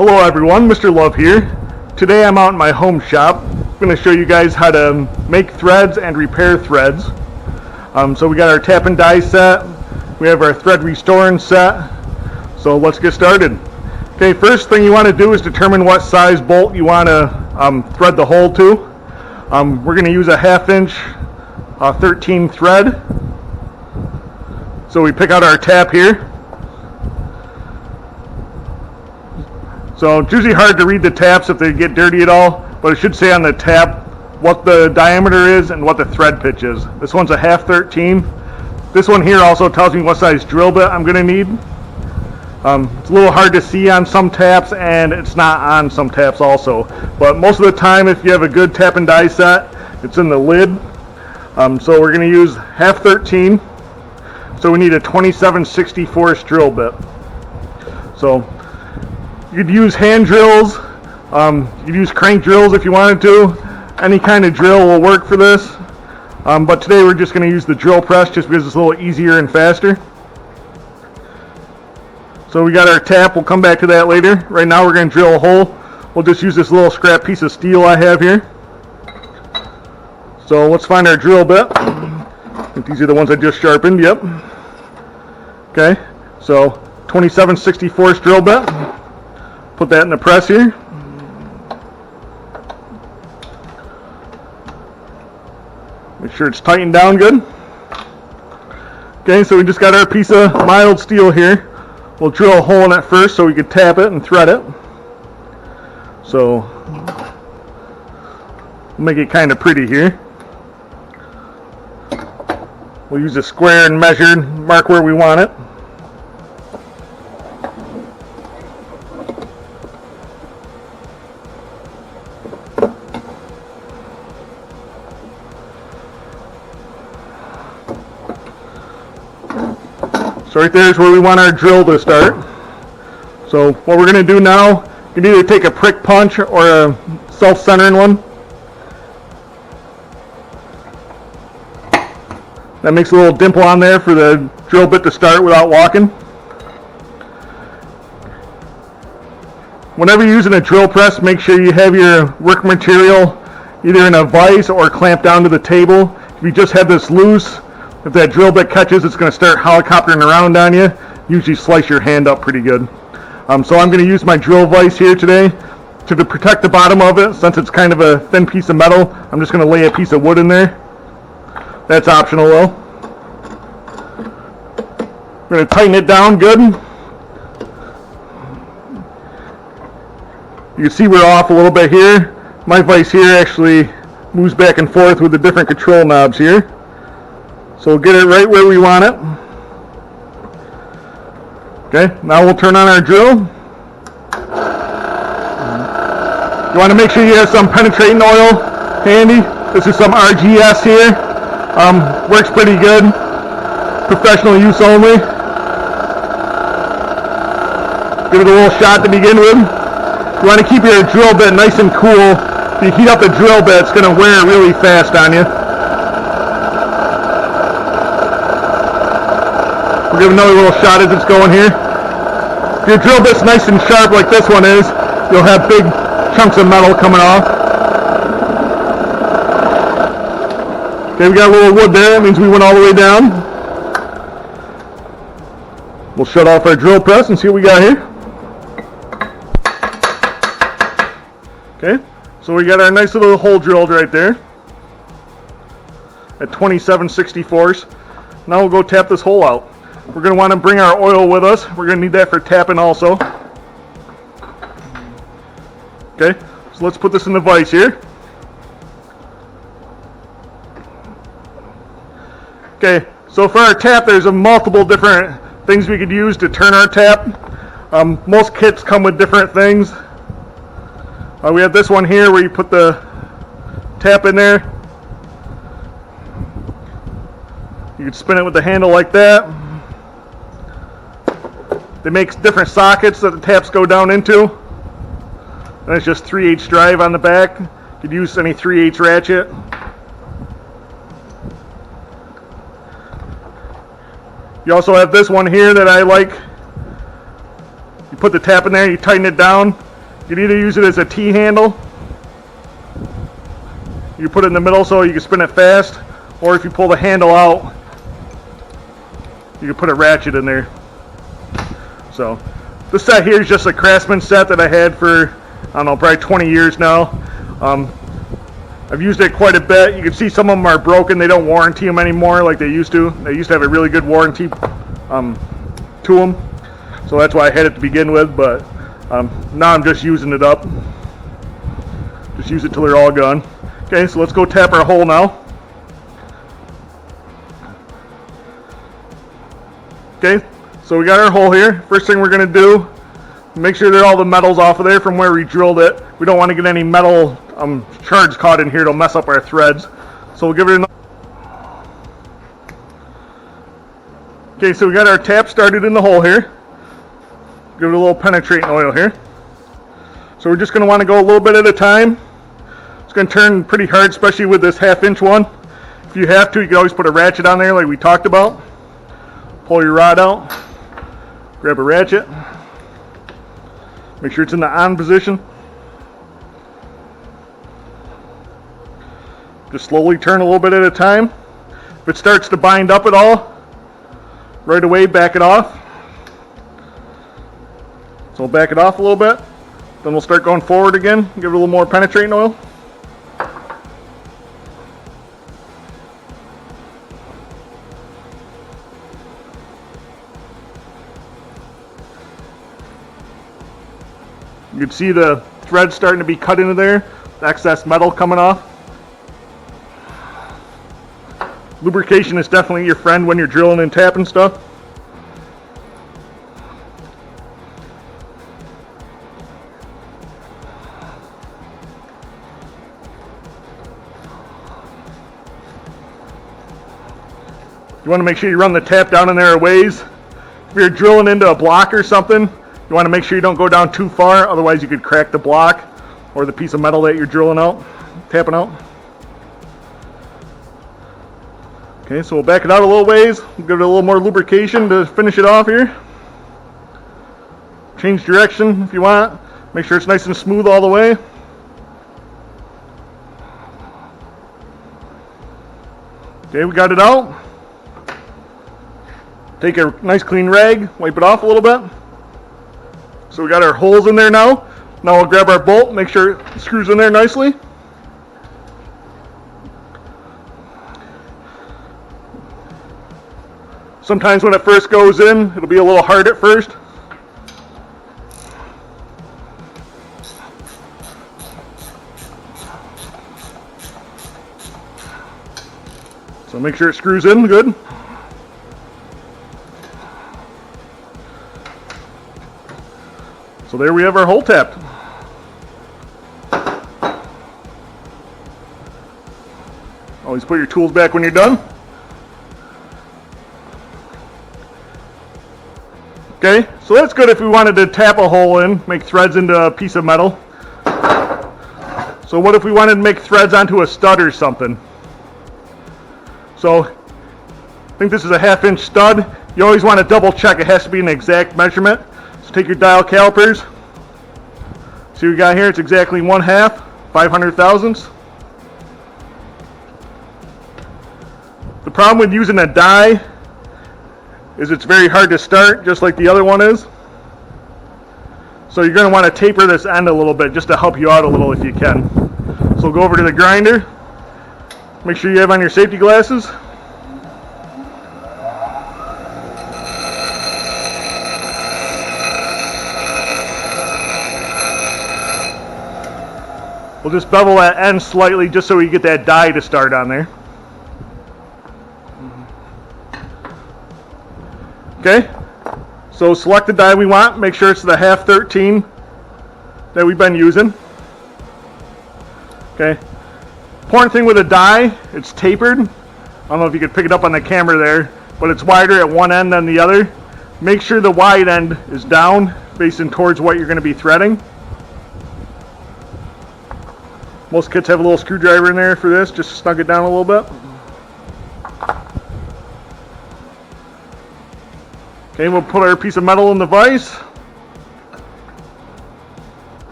Hello everyone, Mr. Love here. Today I'm out in my home shop. I'm going to show you guys how to make threads and repair threads. So we got our tap and die set. We have our thread restoring set. So let's get started. Okay, first thing you want to do is determine what size bolt you want to thread the hole to. We're going to use a 1/2 inch 13 thread. So we pick out our tap here. So it's usually hard to read the taps if they get dirty at all, but it should say on the tap what the diameter is and what the thread pitch is. This one's a 1/2 13. This one here also tells me what size drill bit I'm going to need. It's a little hard to see on some taps, and it's not on some taps also. But most of the time, if you have a good tap and die set, it's in the lid. So we're going to use 1/2 13. So we need a 27/64 drill bit. So you could use hand drills, you could use crank drills if you wanted to. Any kind of drill will work for this. But today we're just going to use the drill press just because it's a little easier and faster. So we got our tap, we'll come back to that later. Right now we're going to drill a hole. We'll just use this little scrap piece of steel I have here. So let's find our drill bit. I think these are the ones I just sharpened, yep. Okay, so 27/64 drill bit. Put that in the press here. Make sure it's tightened down good. Okay, so we just got our piece of mild steel here. We'll drill a hole in it first so we can tap it and thread it. So we'll make it kind of pretty here. We'll use a square and measure, mark where we want it. So right there is where we want our drill to start. So what we're going to do now, you can either take a prick punch or a self-centering one. That makes a little dimple on there for the drill bit to start without walking. Whenever you're using a drill press, make sure you have your work material either in a vise or clamped down to the table. If you just have this loose, if that drill bit catches, it's going to start helicoptering around on you. Usually slice your hand up pretty good. So I'm going to use my drill vise here today to protect the bottom of it. Since it's kind of a thin piece of metal, I'm just going to lay a piece of wood in there. That's optional though. We're going to tighten it down good. You can see we're off a little bit here. My vise here actually moves back and forth with the different control knobs here. So we'll get it right where we want it. Okay, now we'll turn on our drill. You want to make sure you have some penetrating oil handy. This is some RGS here. Works pretty good. Professional use only. Give it a little shot to begin with. You want to keep your drill bit nice and cool. If you heat up the drill bit, it's going to wear really fast on you. We'll give another little shot as it's going here. If your drill bit's nice and sharp like this one is, you'll have big chunks of metal coming off. Okay, we got a little wood there. That means we went all the way down. We'll shut off our drill press and see what we got here. Okay, so we got our nice little hole drilled right there at 27/64. Now we'll go tap this hole out. We're going to want to bring our oil with us. We're going to need that for tapping also. Okay, so let's put this in the vise here. Okay, so for our tap, there's multiple different things we could use to turn our tap. Most kits come with different things. We have this one here where you put the tap in there. You can spin it with the handle like that. They make different sockets that the taps go down into. And it's just 3/8 drive on the back. You could use any 3/8 ratchet. You also have this one here that I like. You put the tap in there, you tighten it down, You can either use it as a T-handle. You put it in the middle so you can spin it fast, or if you pull the handle out, you can put a ratchet in there. So this set here is just a Craftsman set that I had for, I don't know, probably 20 years now. I've used it quite a bit. You can see some of them are broken. They don't warranty them anymore like they used to. They used to have a really good warranty to them. So that's why I had it to begin with, but now I'm just using it up. Just use it till they're all gone. Okay, so let's go tap our hole now. Okay, so we got our hole here. First thing we're going to do, make sure that all the metal's off of there from where we drilled it. We don't want to get any metal shards caught in here. It'll mess up our threads. So we'll give it another. Okay, so we got our tap started in the hole here. Give it a little penetrating oil here. So we're just going to want to go a little bit at a time. It's going to turn pretty hard, especially with this 1/2 inch one. If you have to, you can always put a ratchet on there like we talked about. Pull your rod out, grab a ratchet, make sure it's in the on position. Just slowly turn a little bit at a time. If it starts to bind up at all, right away back it off. So we'll back it off a little bit. Then we'll start going forward again, give it a little more penetrating oil. You can see the thread starting to be cut into there, the excess metal coming off. Lubrication is definitely your friend when you're drilling and tapping stuff. You want to make sure you run the tap down in there a ways. If you're drilling into a block or something, you want to make sure you don't go down too far, otherwise you could crack the block or the piece of metal that you're drilling out, tapping out. Okay, so we'll back it out a little ways, we'll give it a little more lubrication to finish it off here. Change direction if you want, make sure it's nice and smooth all the way. Okay, we got it out. Take a nice clean rag, wipe it off a little bit. So we got our holes in there now. Now we'll grab our bolt, make sure it screws in there nicely. Sometimes when it first goes in, it'll be a little hard at first. So make sure it screws in good. So there we have our hole tapped. Always put your tools back when you're done. Okay, so that's good if we wanted to tap a hole in, make threads into a piece of metal. So what if we wanted to make threads onto a stud or something? So I think this is a 1/2 inch stud. You always want to double check, it has to be an exact measurement. So take your dial calipers. See what we got here? It's exactly 1/2, 500 thousandths. The problem with using a die is it's very hard to start, just like the other one is. So you're going to want to taper this end a little bit just to help you out a little if you can. So go over to the grinder. Make sure you have on your safety glasses. We'll just bevel that end slightly just so we get that die to start on there. Okay, so select the die we want, make sure it's the 1/2-13 that we've been using. Okay, important thing with a die, it's tapered. I don't know if you could pick it up on the camera there, but it's wider at one end than the other. Make sure the wide end is down, facing towards what you're going to be threading. Most kits have a little screwdriver in there for this, just snug it down a little bit. Okay, we'll put our piece of metal in the vise.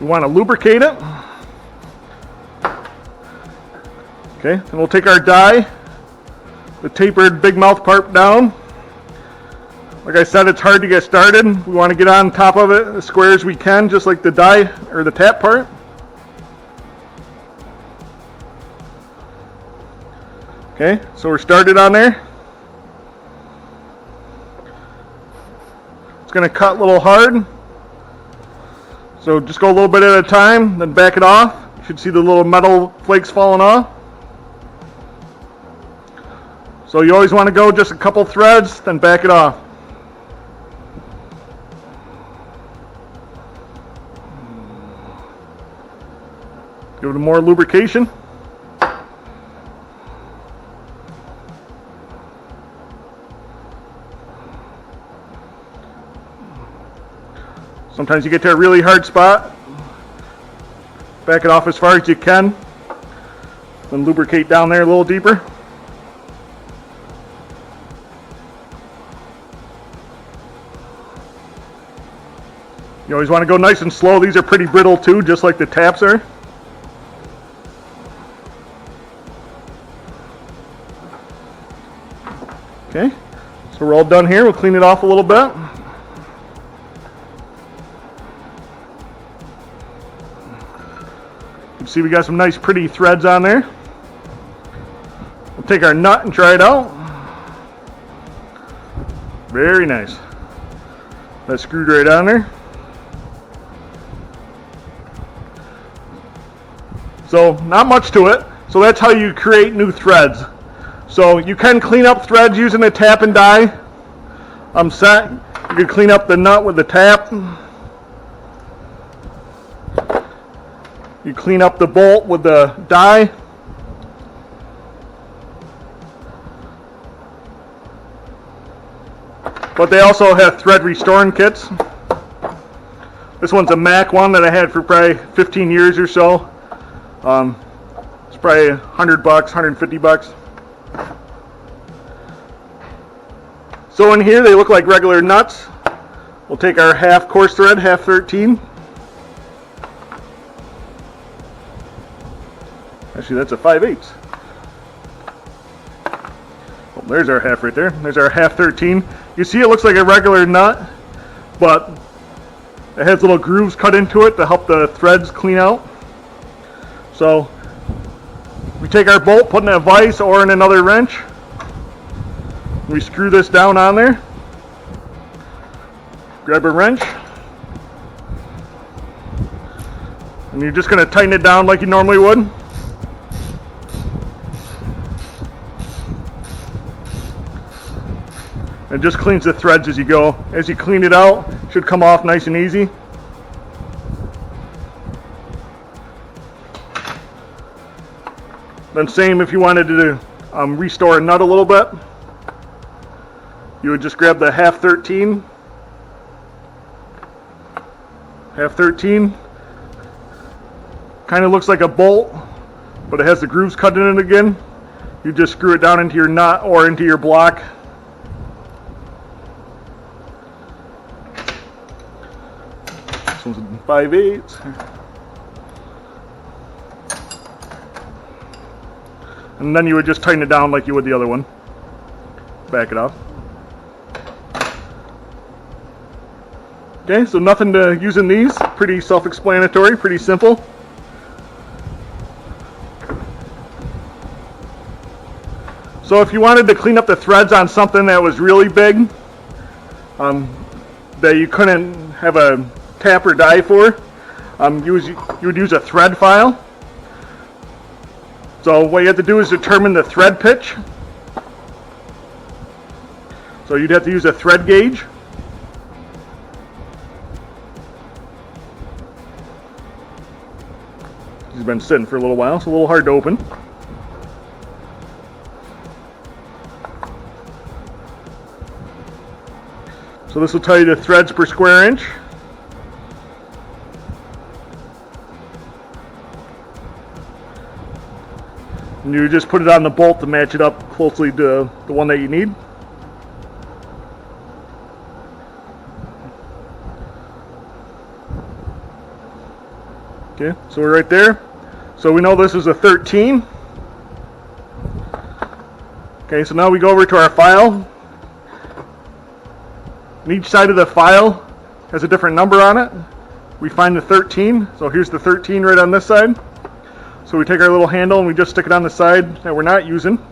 We want to lubricate it. Okay, and we'll take our die, the tapered big mouth part down. Like I said, it's hard to get started. We want to get on top of it as square as we can, just like the die or the tap part. Okay, so we're started on there. It's going to cut a little hard. So just go a little bit at a time, then back it off. You should see the little metal flakes falling off. So you always want to go just a couple threads, then back it off. Give it more lubrication. Sometimes you get to a really hard spot. Back it off as far as you can. Then lubricate down there a little deeper. You always want to go nice and slow. These are pretty brittle too, just like the taps are. Okay, so we're all done here. We'll clean it off a little bit. You can see we got some nice pretty threads on there. We'll take our nut and try it out. Very nice. That's screwed right on there. So not much to it. So that's how you create new threads. So you can clean up threads using a tap and die set. You can clean up the nut with the tap. You clean up the bolt with the die. But they also have thread restoring kits. This one's a Mac one that I had for probably 15 years or so. It's probably $100, $150. So in here they look like regular nuts. We'll take our half coarse thread, half 13. Actually, that's a 5/8. Oh, there's our half right there. There's our half 13. You see it looks like a regular nut, but it has little grooves cut into it to help the threads clean out. So we take our bolt, put in a vise or in another wrench. We screw this down on there. Grab a wrench. And you're just going to tighten it down like you normally would. It just cleans the threads as you go. As you clean it out, it should come off nice and easy. Then same if you wanted to restore a nut a little bit. You would just grab the half 13. Half 13. Kind of looks like a bolt, but it has the grooves cut in it again. You just screw it down into your nut or into your block. This one's 5/8. And then you would just tighten it down like you would the other one. Back it off. Okay, so nothing to use in these. Pretty self-explanatory, pretty simple. So if you wanted to clean up the threads on something that was really big, that you couldn't have a tap or die for, you would use a thread file. So what you have to do is determine the thread pitch. So you'd have to use a thread gauge. He's been sitting for a little while, so a little hard to open. So this will tell you the threads per square inch. And you just put it on the bolt to match it up closely to the one that you need. Okay, so we're right there. So we know this is a 13. Okay, so now we go over to our file. And each side of the file has a different number on it. We find the 13. So here's the 13 right on this side. So we take our little handle and we just stick it on the side that we're not using.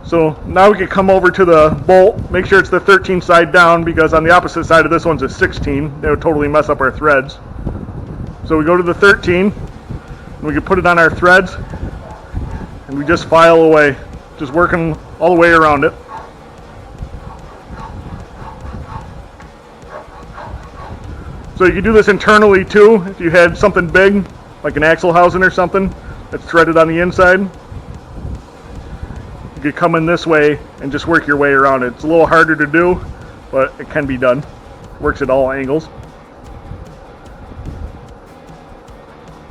So now we can come over to the bolt, make sure it's the 13 side down, because on the opposite side of this one's a 16. That would totally mess up our threads. So we go to the 13, and we can put it on our threads, and we just file away, just working all the way around it. So you can do this internally too, if you had something big, like an axle housing or something, that's threaded on the inside. You could come in this way and just work your way around it. It's a little harder to do, but it can be done. It works at all angles.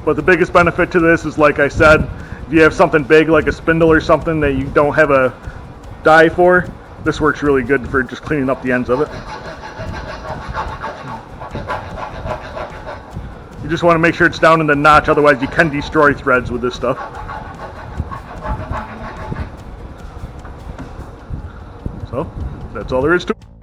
But the biggest benefit to this is, like I said, if you have something big like a spindle or something that you don't have a die for, this works really good for just cleaning up the ends of it. You just want to make sure it's down in the notch, otherwise you can destroy threads with this stuff. So, that's all there is to it.